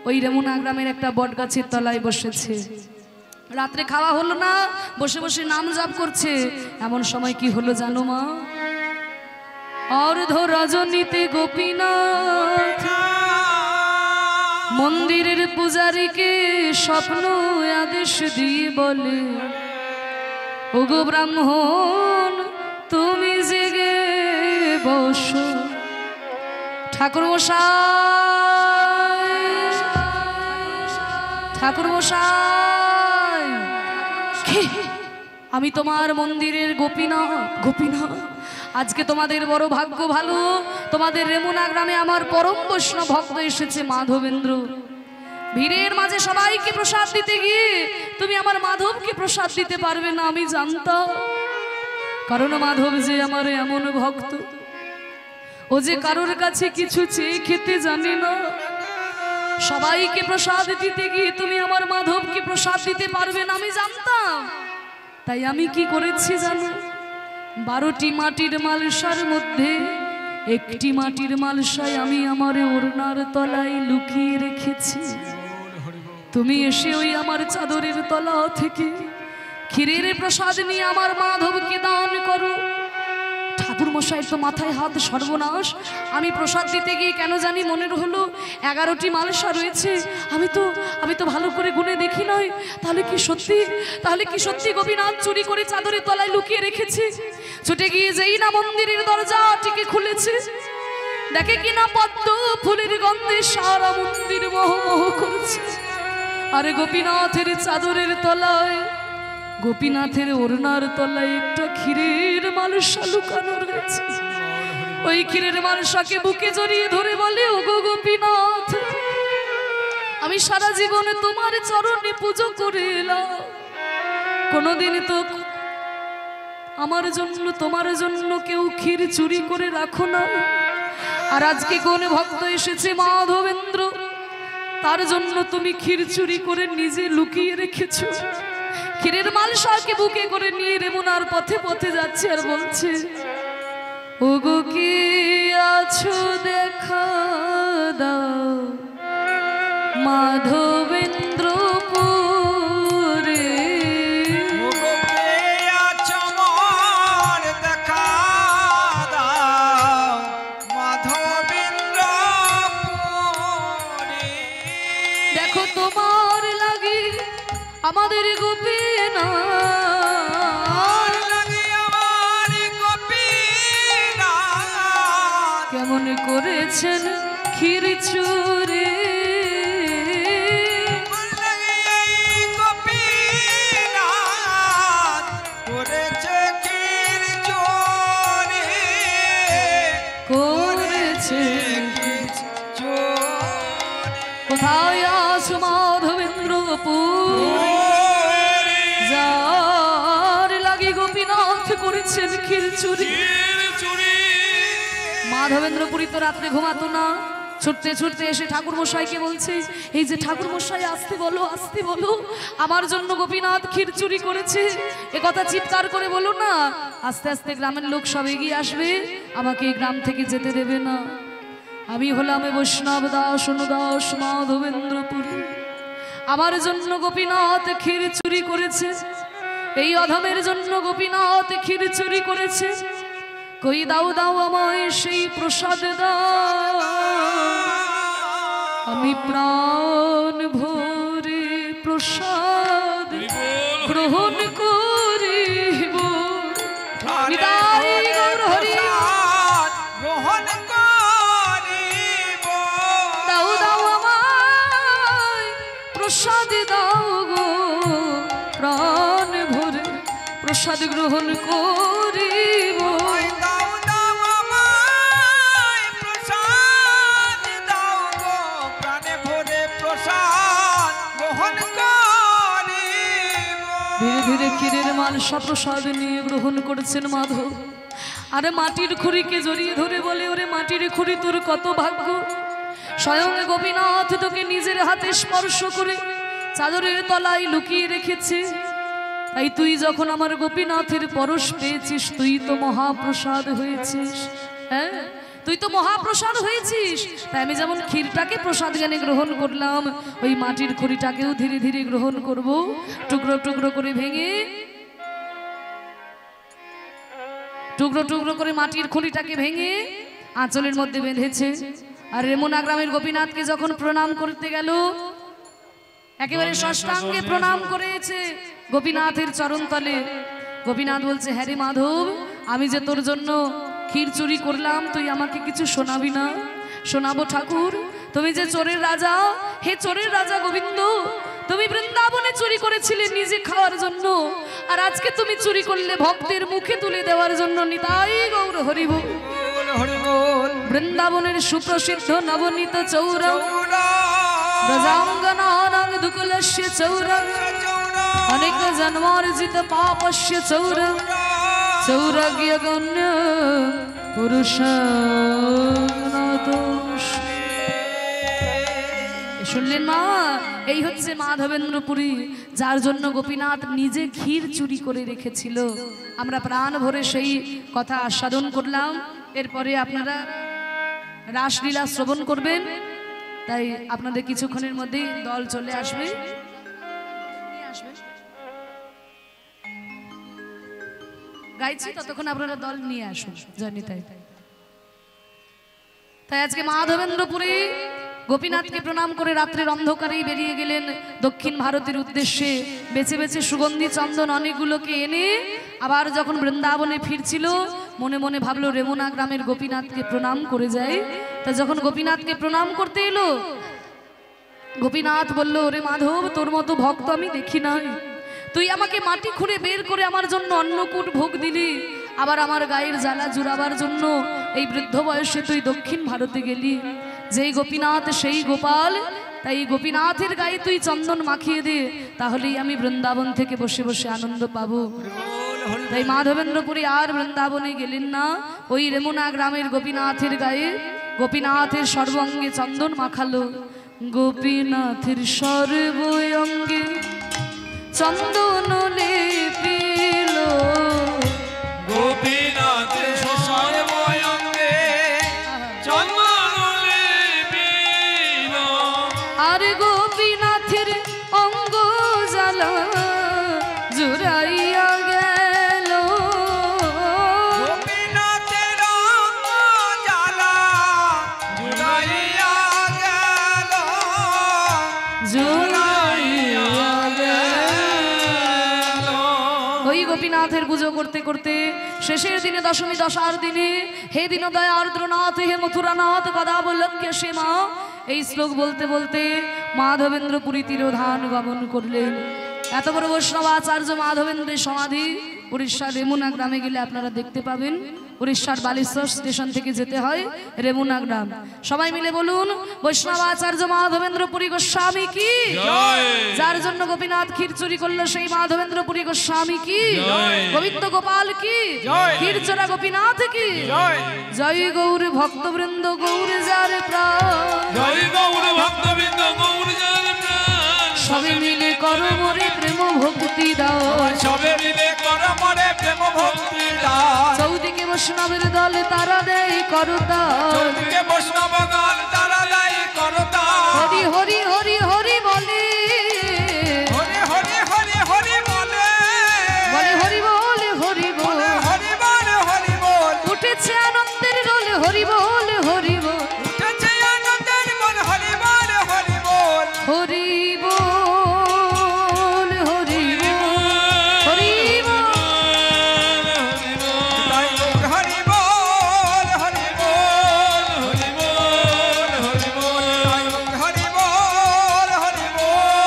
ওই রেমুনা গ্রামের একটা বট গাছের তলায় বসেছে। রাত্রে খাওয়া হলো না, বসে বসে নাম জপ করছে। এমন সময় কি হলো জানো মা? অর্ধ রজনীতে গোপীনাথ মন্দিরের পূজারীকে স্বপ্ন আদেশ দিয়ে বলে, ওগো ব্রাহ্মণ তুমি জেগে বসো। ঠাকুর মশাই, ঠাকুর মশাই, আমি তোমার মন্দিরের গোপীনাথ। আজকে তোমাদের বড় ভাগ্য ভালো, তোমাদের রেমুনা গ্রামে আমার পরম বৈষ্ণব ভক্ত এসেছে মাধবেন্দ্র। ভিড়ের মাঝে সবাইকে প্রসাদ দিতে গিয়ে তুমি আমার মাধবকে প্রসাদ দিতে পারবে না আমি জানতাম, কারণ মাধব যে আমার এমন ভক্ত, ও যে কারোর কাছে কিছু চেয়ে খেতে জানে না। সবাইকে প্রসাদ দিতে গিয়ে তুমি আমার মাধবকে প্রসাদ দিতে পারবে না আমি জানতাম। তাই আমি কি করেছি জানো, 12টি মাটির মালসার মধ্যে একটি মাটির মালসায় আমি আমার ওড়নার তলায় লুকিয়ে রেখেছি। তুমি এসে ওই আমার চাদরের তলা থেকে ক্ষীরের প্রসাদ নিয়ে আমার মাধবকে দান করো। ঠাকুর মশাইয়ের তো মাথায় হাত, সর্বনাশ। আমি প্রসাদ দিতে গিয়ে কেন জানি মনের হলো 11টি মালসা রয়েছে। আমি তো ভালো করে গুনে দেখি নয়। তাহলে কি সত্যি গোপীনাথ চুরি করে চাদরের তলায় লুকিয়ে রেখেছে? ছুটে গিয়ে যেই না মন্দিরের দরজাটিকে খুলেছে, দেখে কিনা পদ্ম ফুলের গন্ধে সারা মন্দির মোহ করছে। আরে গোপীনাথের চাদরের তলায়, গোপীনাথের ওড়নার তলায় একটা ক্ষীরের মালসা লুকানো রয়েছে। ওই ক্ষীরের মালসাকে বুকে জড়িয়ে ধরে বলে, ওগো গোপীনাথ, আমি সারা জীবনে তোমার চরণে পুজো করে এলাম। কোনোদিন তো আমার জন্য তোমার জন্য কেউ ক্ষীর চুরি করে রাখো না। আর আজকে কোন ভক্ত এসেছে মাধবেন্দ্র, তার জন্য তুমি ক্ষীর চুরি করে নিজে লুকিয়ে রেখেছো। ক্ষীরের মালসাকে বুকে করে নিয়ে রেমুনার পথে পথে যাচ্ছে আর বলছে, ওগো কি আছো দেখা দাও মাধবেন্দ্রপুরে। দেখো তোমার লাগে আমাদের গোপীনাথ কেমন করেছেন ক্ষীর চুরি। কোথায় আছো মাধবেন্দ্রপুর, যার লাগি গোপীনাথ করেছেন ক্ষীর চুরি। মাধবেন্দ্রপুরী তো রাত্রে ঘুমাতো না, ছুটতে ছুটতে এসে ঠাকুর মশাইকে বলছে, এই যে ঠাকুর মশাই আসতে বলো, আমার জন্য গোপীনাথ ক্ষীর চুরি করেছে। এ কথা চিৎকার করে বলো না। আস্তে আস্তে গ্রামের লোক সব এগিয়ে আসবে, আমাকে এই গ্রাম থেকে যেতে দেবে না। আমি হলাম বৈষ্ণব দাস অনুদাস মাধবেন্দ্রপুরী, আমার জন্য গোপীনাথ ক্ষীর চুরি করেছে। এই অধমের জন্য গোপীনাথ ক্ষীর চুরি করেছে। কই দাও আমায় সেই প্রসাদ দাও, আমি প্রাণ ভরে প্রসাদ গ্রহণ করিব। দাও আমায় প্রসাদ দাও গো, প্রাণ ভরে প্রসাদ গ্রহণ করিব। ধীরে ধীরে ক্ষীরের মালসা প্রসাদ নিয়ে গ্রহণ করেছেন মাধব। আরে মাটির খুঁড়িকে জড়িয়ে ধরে বলে, ওরে মাটির খুঁড়ি তোর কত ভাগ্য, স্বয়ং গোপীনাথ তোকে নিজের হাতে স্পর্শ করে চাদরের তলায় লুকিয়ে রেখেছে। তাই তুই যখন আমার গোপীনাথের পরশ পেয়েছিস, তুই তো মহাপ্রসাদ হয়েছিস। হ্যাঁ, তুই তো মহাপ্রসাদ হয়েছিস। তাই আমি যেমন ক্ষীরটাকে প্রসাদ জ্ঞানে গ্রহণ করলাম, ওই মাটির খুঁড়িটাকেও ধীরে ধীরে গ্রহণ করব। টুকরো টুকরো করে ভেঙে, টুকরো টুকরো করে মাটির খুঁড়িটাকে ভেঙে আঁচলের মধ্যে বেঁধেছে। আর রেমুনা গ্রামের গোপীনাথকে যখন প্রণাম করতে গেল, একেবারে ষষ্ঠাঙ্গে প্রণাম করেছে গোপীনাথের চরণতলে। গোপীনাথ বলছে, হ্যাঁ রে মাধব, আমি যে তোর জন্য ক্ষীর চুরি করলাম, তুই আমাকে কিছু শোনাবি না? শোনাবো ঠাকুর। তুমি যে চোরের রাজা, হে চোরের রাজা গোবিন্দ, তুমি বৃন্দাবনে চুরি করেছিলে নিজে খাওয়ার জন্য, আর আজকে তুমি চুরি করলে ভক্তের মুখে তুলে দেওয়ার জন্য। নিতাই গৌর হরি বল। বৃন্দাবনের সুপ্রসিদ্ধ নবনীত চৌরা, ব্রজাঙ্গনানাং দুকুলস্য চৌরা, অনেক জন্মার্জিত পাপস্য চৌরা, চৌরাজ্ঞ গণ্য পুরুষোত্তম। শুনলেন মা, এই হচ্ছে মাধবেন্দ্রপুরী, যার জন্য গোপীনাথ নিজে ক্ষীর চুরি করে রেখেছিল। আমরা প্রাণ ভরে সেই কথা আস্বাদন করলাম। এরপরে আপনারা রাসলীলা শ্রবণ করবেন, তাই আপনাদের কিছুক্ষণের মধ্যেই দল চলে আসবে। গাইছি ততক্ষণ আপনারা দল নিয়ে আসুন। জানি তাই আজকে মাধবেন্দ্রপুরী গোপীনাথকে প্রণাম করে রাত্রের অন্ধকারেই বেরিয়ে গেলেন দক্ষিণ ভারতের উদ্দেশ্যে। বেছে বেছে সুগন্ধি চন্দন অনেকগুলোকে এনে আবার যখন বৃন্দাবনে ফিরছিল, মনে মনে ভাবলো রেমুনা গ্রামের গোপীনাথকে প্রণাম করে যায়। তা যখন গোপীনাথকে প্রণাম করতে এলো, গোপীনাথ বলল, ওরে মাধব, তোর মতো ভক্ত আমি দেখি নাই। তুই আমাকে মাটি খুঁড়ে বের করে আমার জন্য অন্নকূট ভোগ দিলি, আবার আমার গায়ের জ্বালা জুড়াবার জন্য এই বৃদ্ধ বয়সে তুই দক্ষিণ ভারতে গেলি। যেই গোপীনাথ সেই গোপাল, তাই গোপীনাথের গায়ে তুই চন্দন মাখিয়ে দে, তাহলেই আমি বৃন্দাবন থেকে বসে বসে আনন্দ পাবো। তাই মাধবেন্দ্রপুরী আর বৃন্দাবনে গেলেন না, ওই রেমুনা গ্রামের গোপীনাথের গায়ে গোপীনাথের সর্বাঙ্গে চন্দন মাখালো। গোপীনাথের সর্বাঙ্গে চন্দন লেপিল, গোপীনাথের সর্বাঙ্গে চন্দন লেপিল, আর গোপীনাথের অঙ্গ জ্বালা জুড়াইয়া গেল। গোপীনাথের অঙ্গ জ্বালা জুড়াইয়া গেল, জুড়াইয়া গেল। ওই গোপীনাথের পুজো করতে করতে শেষের দিনে দশমী দশার দিনে, হে দীনদয় আর্দ্রনাথ, হে মথুরানাথ, গদাবল্লভ্য শ্যামা, এই শ্লোক বলতে বলতে মাধবেন্দ্রপুরী তিরোধান গমন করলেন। এত বড় বৈষ্ণব আচার্য মাধবেন্দ্রের সমাধি উড়িষ্যার রেমুনা গ্রামে গেলে আপনারা দেখতে পাবেন। উড়িষ্যার বালেশ্বর স্টেশন থেকে যেতে হয় রেমুনা গ্রাম। সবাই মিলে বলুন, বৈষ্ণব আচার্য মাধবেন্দ্রপুরী গোস্বামী কি জয়। যার জন্য গোপীনাথ ক্ষীর চুরি করলো সেই মাধবেন্দ্রপুরী গোস্বামী কি জয়। গোবিন্দ গোপাল কি জয়। ক্ষীর চোরা গোপীনাথ কি জয়। জয় গৌর ভক্তবৃন্দ গৌর যার প্রাণ, জয় গৌর ভক্তবৃন্দ গৌর যার প্রাণ, সবে মিলে করো মোরে প্রেম ভক্তি দাও। সবে মিলে কর মরে প্রেম ভক্তি দান, চৌদিকে বৈষ্ণবের দল তারা দেয় করতা, চৌদিকে বৈষ্ণব গান তারা দায়ী করতা, হরি হরি হরি হরি বলে, হরি হরি হরি হরি বলে, বলে হরি বলে হরি বল, হরি বল হরি বল, উঠেছে আনন্দের রোল, হরি বল হরি বল, উঠেছে আনন্দের মন, হরি বল হরি বল, হরি বল হরি বল, হরি বল। তাই গৌর হরি বল হরি বল, হরি বল হরি বল, তাই গৌর হরি বল হরি বল,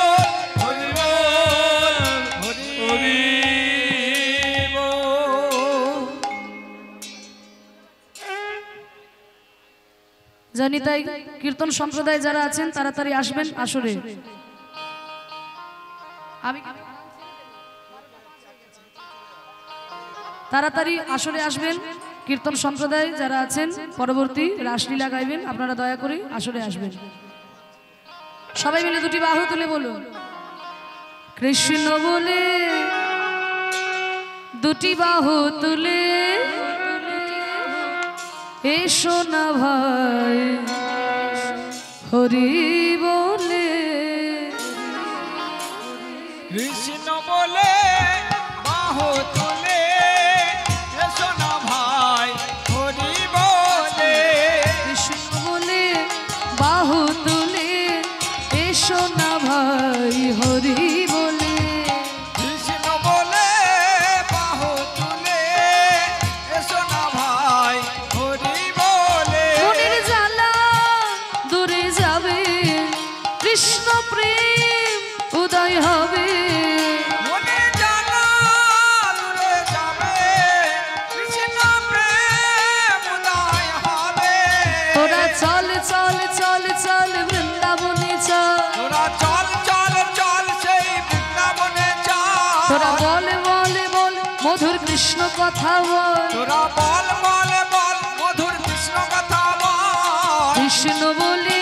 হরি বল হরি জানি তাই কীর্তন সম্প্রদায় যারা আছেন তাড়াতাড়ি আসবেন আসরে। আমি তাড়াতাড়ি আসরে আসবেন, কীর্তন সম্প্রদায় যারা আছেন পরবর্তী রাসলীলা গাইবেন, আপনারা দয়া করে আসরে আসবেন। সবাই মিলে দুটি বাহু তুলে বলুন, কৃষ্ণ বলে দুটি বাহু তুলে এসো না ভাই, হরি বলে। কৃষ্ণ বলে বাহু তুলে এসো না ভাই, হরি বলে, কৃষ্ণ বলে বাহু তুলে এসো না ভাই, হরি বলে। কৃষ্ণ বলে বাহু তুলে এসো না ভাই, হরি বলে, মনের জ্বালা দূরে যাবে, কৃষ্ণ প্রেম উদয় হবে। মনে জ্বালা দূরে যাবে, কৃষ্ণ প্রেম উদয় হবে। তোরা চল চল চল চল বৃন্দাবনে চল, তোরা চল চল চল সেই বৃন্দাবনে চল, তোরা বল বল বল মধুর কৃষ্ণ কথা বল, তোরা বল বল বল কৃষ্ণ বলে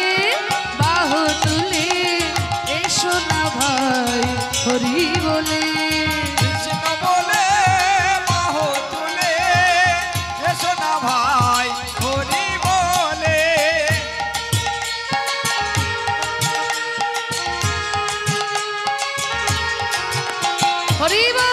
বাহু তুলে এসো না ভাই হরি বলে কৃষ্ণ বলে বাহু তুলে এসো না ভাই হরি বলে হরি বল।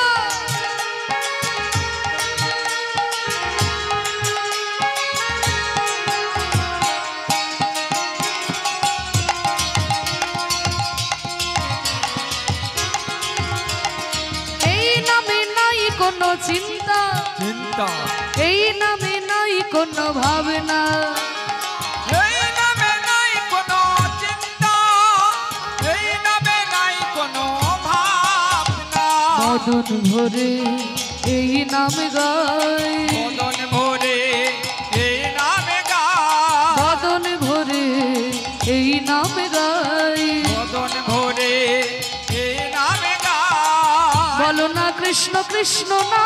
এই নামে নাই কোনো চিন্তা চিন্তা এই নামে নাই কোনো ভাবনা এই নামে নাই কোনো চিন্তা এই নামে নাই কোনো ভাবনা বদন ভরে এই নাম গায় বদন ভরে এই নামে গায় বদন ভরে এই নাম গায় বদন ভরে এই নামে গায় বলো না কৃষ্ণ কৃষ্ণ না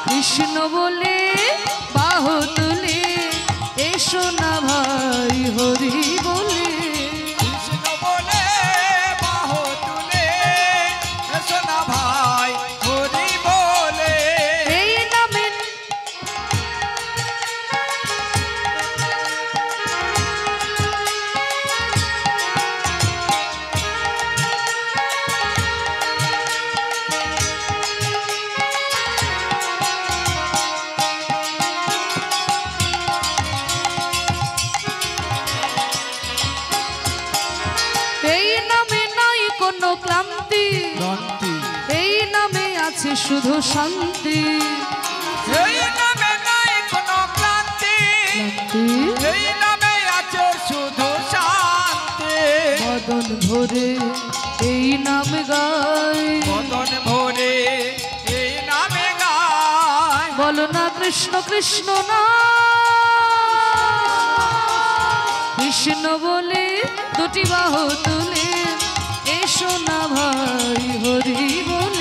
কৃষ্ণ বলে বাহু তুলে এসো না ভাই হরি বলে কৃষ্ণ বলে বাহু তুলে এসো না ভাই হরি বলে এই নামে এই নামে নাই কোনো ক্লান্তি শান্তি এই নামে আছে শুধু শান্তি এই নামে নাই কোনো ক্লান্তি শান্তি এই নামে আছে শুধু শান্তি বদন ভরে এই নাম গায় বদন ভরে এই নামে গায় বলো না কৃষ্ণ কৃষ্ণ না কৃষ্ণ বলে দুটি বাহু তুলে এসো না ভাই হরি বলে